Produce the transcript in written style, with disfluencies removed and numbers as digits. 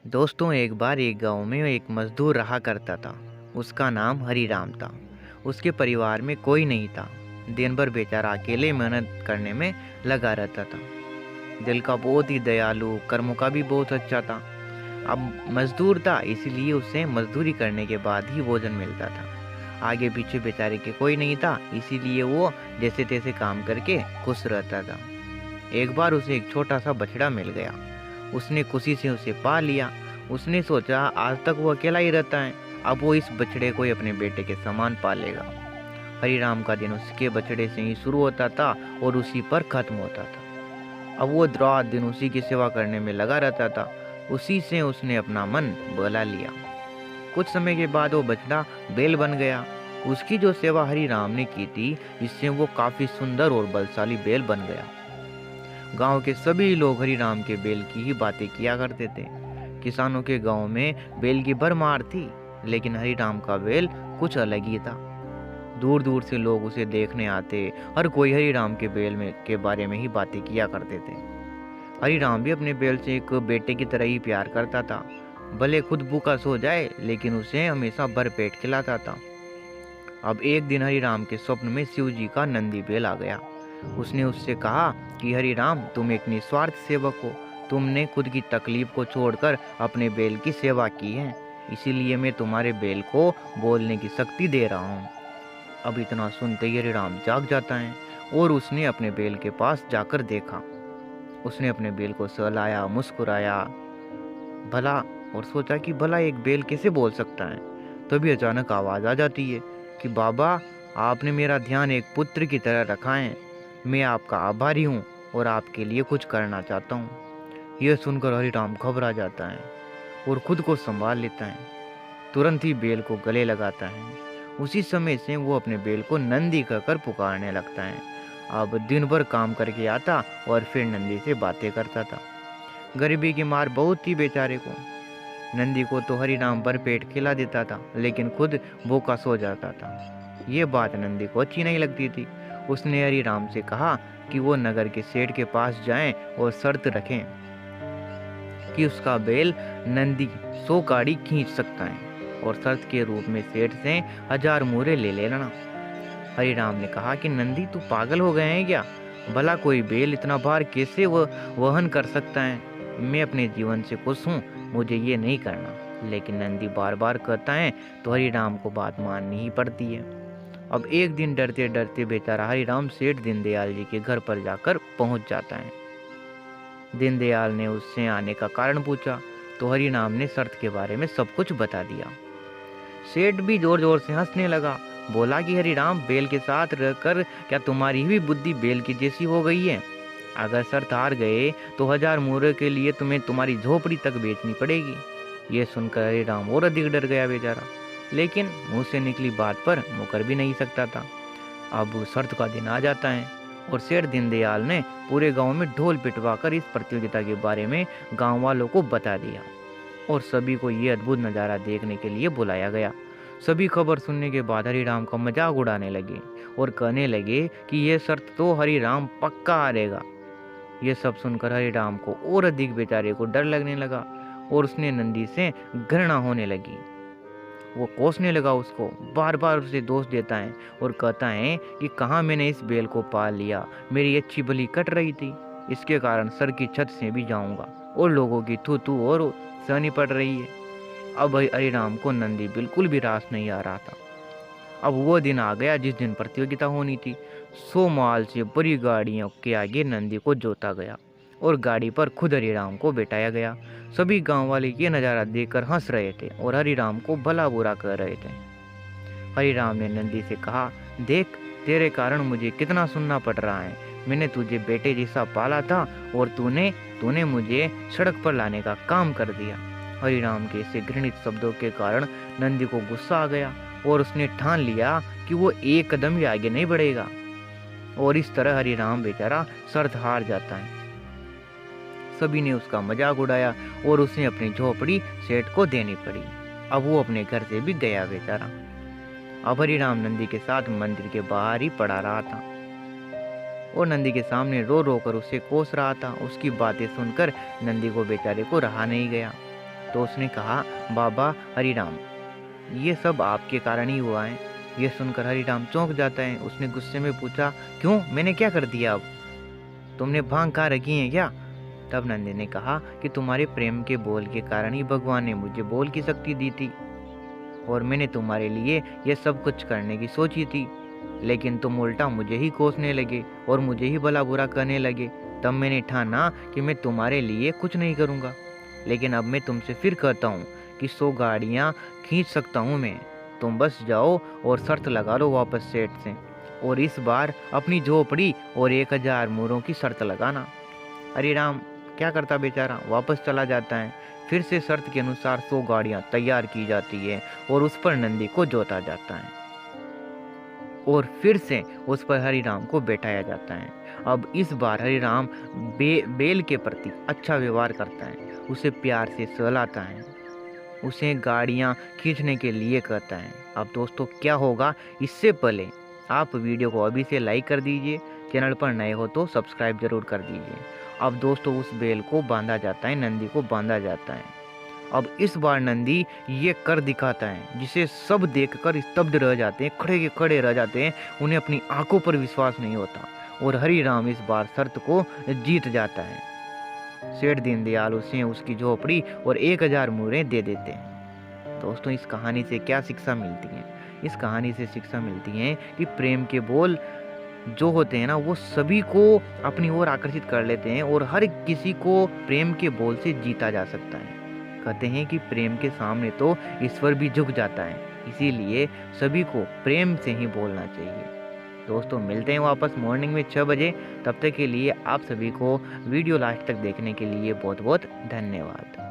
दोस्तों, एक बार एक गांव में एक मजदूर रहा करता था। उसका नाम हरीराम था। उसके परिवार में कोई नहीं था। दिन भर बेचारा अकेले मेहनत करने में लगा रहता था। दिल का बहुत ही दयालु, कर्मों का भी बहुत अच्छा था। अब मजदूर था, इसीलिए उसे मजदूरी करने के बाद ही भोजन मिलता था। आगे पीछे बेचारे के कोई नहीं था, इसीलिए वो जैसे तैसे काम करके खुश रहता था। एक बार उसे एक छोटा सा बछड़ा मिल गया। उसने खुशी से उसे पा लिया। उसने सोचा आज तक वो अकेला ही रहता है, अब वो इस बछड़े को ही अपने बेटे के समान पालेगा। हरिराम का दिन उसके बछड़े से ही शुरू होता था और उसी पर खत्म होता था। अब वो रात दिन उसी की सेवा करने में लगा रहता था। उसी से उसने अपना मन बहला लिया। कुछ समय के बाद वो बछड़ा बैल बन गया। उसकी जो सेवा हरिराम ने की थी, इससे वो काफी सुंदर और बलशाली बैल बन गया। गांव के सभी लोग हरिराम के बैल की ही बातें किया करते थे। किसानों के गांव में बैल की भरमार थी, लेकिन हरिराम का बैल कुछ अलग ही था। दूर दूर से लोग उसे देखने आते। हर कोई हरिराम के बैल में के बारे में ही बातें किया करते थे। हरिराम भी अपने बैल से एक बेटे की तरह ही प्यार करता था। भले खुद भूखा सो जाए, लेकिन उसे हमेशा भरपेट खिलाता था। अब एक दिन हरिराम के स्वप्न में शिव जी का नंदी बैल आ गया। उसने उससे कहा कि हरिराम, तुम एक निस्वार्थ सेवक हो। तुमने खुद की तकलीफ को छोड़कर अपने बैल की सेवा की है, इसीलिए मैं तुम्हारे बैल को बोलने की शक्ति दे रहा हूँ। अब इतना सुनते ही हरिराम जाग जाता है और उसने अपने बैल के पास जाकर देखा। उसने अपने बैल को सहलाया, मुस्कुराया भला और सोचा कि भला एक बैल कैसे बोल सकता है। तभी अचानक आवाज आ जाती है कि बाबा, आपने मेरा ध्यान एक पुत्र की तरह रखा है। मैं आपका आभारी हूँ और आपके लिए कुछ करना चाहता हूँ। यह सुनकर हरिराम घबरा जाता है और खुद को संभाल लेता है। तुरंत ही बैल को गले लगाता है। उसी समय से वो अपने बैल को नंदी कहकर पुकारने लगता है। अब दिन भर काम करके आता और फिर नंदी से बातें करता था। गरीबी की मार बहुत थी बेचारे को। नंदी को तो हरिनाम भर पेट खिला देता था, लेकिन खुद भूखा सो जाता था। ये बात नंदी को अच्छी नहीं लगती थी। उसने हरिराम से कहा कि वो नगर के सेठ के पास जाएं और शर्त रखें कि उसका बैल नंदी 100 गाड़ी खींच सकता है, और शर्त के रूप में सेठ से 1000 मुहरे ले लेना। हरिराम ने कहा कि नंदी, तू पागल हो गए हैं क्या? भला कोई बैल इतना भार कैसे वहन कर सकता है? मैं अपने जीवन से खुश हूँ, मुझे ये नहीं करना। लेकिन नंदी बार बार कहता है तो हरिराम को बात माननी ही पड़ती है। अब एक दिन डरते डरते बेचारा हरिराम सेठ दीनदयाल जी के घर पर जाकर पहुंच जाता है। दीनदयाल ने उससे आने का कारण पूछा तो हरिराम ने शर्त के बारे में सब कुछ बता दिया। सेठ भी जोर जोर से हंसने लगा। बोला कि हरिराम, बैल के साथ रहकर क्या तुम्हारी भी बुद्धि बैल की जैसी हो गई है? अगर शर्त हार गए तो 1000 मुहरे के लिए तुम्हें तुम्हारी झोपड़ी तक बेचनी पड़ेगी। यह सुनकर हरिराम और अधिक डर गया बेचारा, लेकिन मुंह से निकली बात पर मुकर भी नहीं सकता था। अब शर्त का दिन आ जाता है और सेठ दीनदयाल ने पूरे गांव में ढोल पिटवाकर इस प्रतियोगिता के बारे में गांव वालों को बता दिया और सभी को ये अद्भुत नज़ारा देखने के लिए बुलाया गया। सभी खबर सुनने के बाद हरिराम का मजाक उड़ाने लगे और कहने लगे कि यह शर्त तो हरिराम पक्का हारेगा। यह सब सुनकर हरिराम को और अधिक बेचारे को डर लगने लगा और उसने नंदी से घृणा होने लगी। वो कोसने लगा उसको, बार बार उसे दोष देता है और कहता है कि कहाँ मैंने इस बैल को पाल लिया, मेरी अच्छी भली कट रही थी, इसके कारण सर की छत से भी जाऊंगा और लोगों की थू थू और सहनी पड़ रही है। अब हरिराम को नंदी बिल्कुल भी रास नहीं आ रहा था। अब वो दिन आ गया जिस दिन प्रतियोगिता होनी थी। 100 माल से बड़ी गाड़ियों के आगे नंदी को जोता गया और गाड़ी पर खुद हरिराम को बैठाया गया। सभी गांव वाले ये नज़ारा देखकर हंस रहे थे और हरिराम को भला बुरा कह रहे थे। हरिराम ने नंदी से कहा, देख, तेरे कारण मुझे कितना सुनना पड़ रहा है। मैंने तुझे बेटे जैसा पाला था और तूने तूने मुझे सड़क पर लाने का काम कर दिया। हरिराम के ऐसे घृणित शब्दों के कारण नंदी को गुस्सा आ गया और उसने ठान लिया कि वो एक कदम भी आगे नहीं बढ़ेगा। और इस तरह हरिराम बेचारा शर्त हार जाता है। सभी ने उसका मजाक उड़ाया और उसे अपनी झोपड़ी सेठ को देनी पड़ी। अब वो अपने घर से भी गया बेचारा। अब हरिराम नंदी के साथ मंदिर के बाहर ही पड़ा रहा था और नंदी के सामने रो रो कर उसे कोस रहा था। उसकी बातें सुनकर नंदी को बेचारे को रहा नहीं गया तो उसने कहा, बाबा हरिराम, ये सब आपके कारण ही हुआ है। ये सुनकर हरिराम चौंक जाता है। उसने गुस्से में पूछा, क्यों, मैंने क्या कर दिया? अब तुमने भांग खा रखी है क्या? तब नंदी ने कहा कि तुम्हारे प्रेम के बोल के कारण ही भगवान ने मुझे बोल की शक्ति दी थी, और मैंने तुम्हारे लिए ये सब कुछ करने की सोची थी, लेकिन तुम उल्टा मुझे ही कोसने लगे और मुझे ही भला बुरा कहने लगे। तब मैंने ठाना कि मैं तुम्हारे लिए कुछ नहीं करूँगा। लेकिन अब मैं तुमसे फिर कहता हूँ कि 100 गाड़ियाँ खींच सकता हूँ मैं। तुम बस जाओ और शर्त लगा लो वापस सेठ से, और इस बार अपनी झोपड़ी और 1000 मुहरों की शर्त लगाना। हरिराम क्या करता बेचारा, वापस चला जाता है। फिर से शर्त के अनुसार 100 गाड़ियाँ तैयार की जाती है और उस पर नंदी को जोता जाता है, और फिर से उस पर हरिराम को बैठाया जाता है। अब इस बार हरिराम बेल के प्रति अच्छा व्यवहार करता है, उसे प्यार से सहलाता है, उसे गाड़ियाँ खींचने के लिए कहता है। अब दोस्तों क्या होगा, इससे पहले आप वीडियो को अभी से लाइक कर दीजिए, चैनल पर नए हो तो सब्सक्राइब जरूर कर दीजिए। अब दोस्तों उस बेल को बांधा जाता है, नंदी को बांधा जाता है। अब इस बार नंदी ये कर दिखाता है जिसे सब देखकर स्तब्ध रह जाते हैं, खड़े के खड़े रह जाते हैं। उन्हें अपनी आंखों पर विश्वास नहीं होता, और हरिराम इस बार शर्त को जीत जाता है। सेठ दीनदयाल उसे उसकी झोपड़ी और 1000 मुहरें दे देते हैं। दोस्तों इस कहानी से क्या शिक्षा मिलती है? इस कहानी से शिक्षा मिलती है कि प्रेम के बोल जो होते हैं ना, वो सभी को अपनी ओर आकर्षित कर लेते हैं, और हर किसी को प्रेम के बोल से जीता जा सकता है। कहते हैं कि प्रेम के सामने तो ईश्वर भी झुक जाता है, इसीलिए सभी को प्रेम से ही बोलना चाहिए। दोस्तों मिलते हैं वापस मॉर्निंग में 6 बजे। तब तक के लिए आप सभी को वीडियो लास्ट तक देखने के लिए बहुत बहुत धन्यवाद।